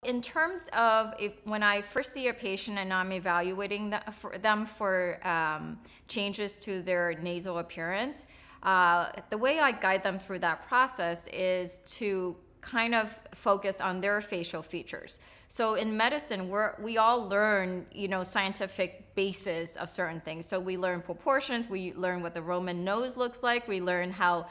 in terms of when I first see a patient and I'm evaluating them for changes to their nasal appearance, the way I guide them through that process is to kind of focus on their facial features. So in medicine, we all learn, scientific basis of certain things. So we learn proportions, we learn what the Roman nose looks like, we learn how,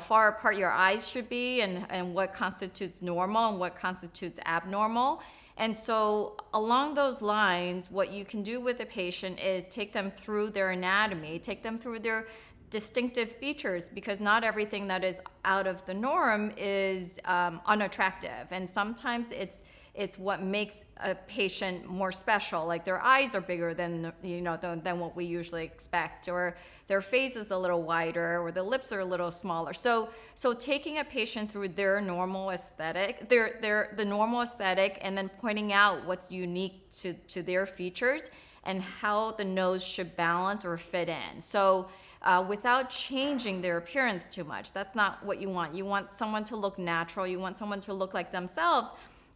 far apart your eyes should be, and what constitutes normal and what constitutes abnormal. And so along those lines, what you can do with a patient is take them through their anatomy, take them through their distinctive features, because not everything that is out of the norm is unattractive. And sometimes it's what makes a patient more special, like their eyes are bigger than what we usually expect, or their face is a little wider, or the lips are a little smaller. So taking a patient through their normal aesthetic, the normal aesthetic, and then pointing out what's unique to their features and how the nose should balance or fit in. So without changing their appearance too much. That's not what you want. You want someone to look natural. You want someone to look like themselves.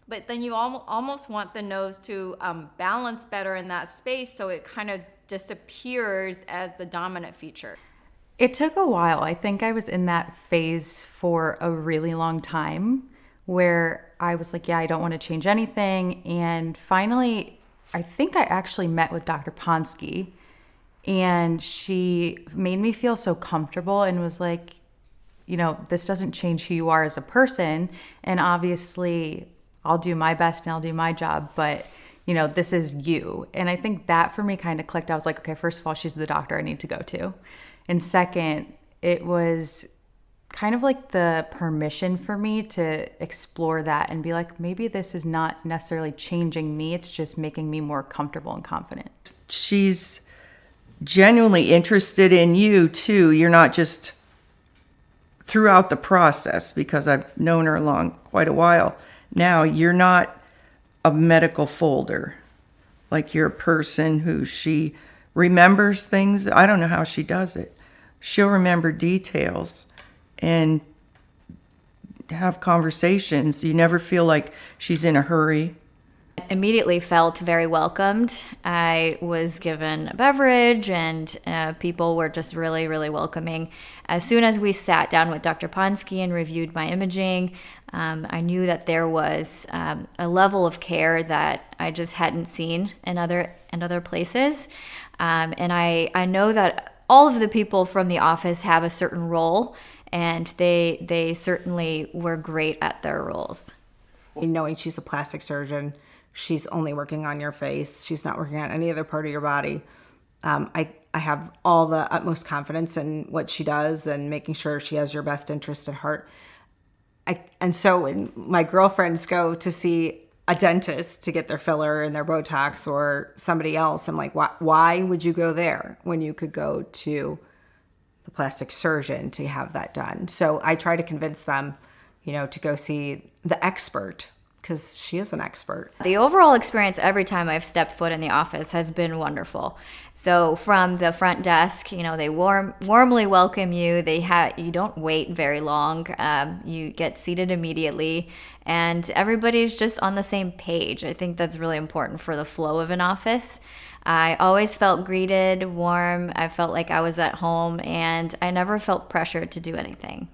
But then you almost want the nose to balance better in that space, so it kind of disappears as the dominant feature. It took a while. I think I was in that phase for a really long time where I was like, yeah, I don't want to change anything. And finally, I think I actually met with Dr. Ponsky, and she made me feel so comfortable and was like, this doesn't change who you are as a person. And obviously, I'll do my best and I'll do my job, but this is you. And I think that for me kind of clicked. I was like, okay, first of all, she's the doctor I need to go to. And second, it was kind of like the permission for me to explore that and be like, maybe this is not necessarily changing me. It's just making me more comfortable and confident. She's genuinely interested in you too. You're not just throughout the process, because I've known her along quite a while. Now, you're not a medical folder. Like, you're a person who she remembers things. I don't know how she does it. She'll remember details and have conversations. You never feel like she's in a hurry. Immediately felt very welcomed. I was given a beverage, and people were just really, really welcoming. As soon as we sat down with Dr. Ponsky and reviewed my imaging, I knew that there was a level of care that I just hadn't seen in other places. And I know that all of the people from the office have a certain role, and they certainly were great at their roles. Knowing she's a plastic surgeon, she's only working on your face. She's not working on any other part of your body. I have all the utmost confidence in what she does and making sure she has your best interest at heart. And so when my girlfriends go to see a dentist to get their filler and their Botox, or somebody else, I'm like, why would you go there when you could go to the plastic surgeon to have that done? So I try to convince them, to go see the expert, because she is an expert. The overall experience every time I've stepped foot in the office has been wonderful. So from the front desk, they warmly welcome you. You don't wait very long. You get seated immediately, and everybody's just on the same page. I think that's really important for the flow of an office. I always felt greeted, warm. I felt like I was at home, and I never felt pressured to do anything.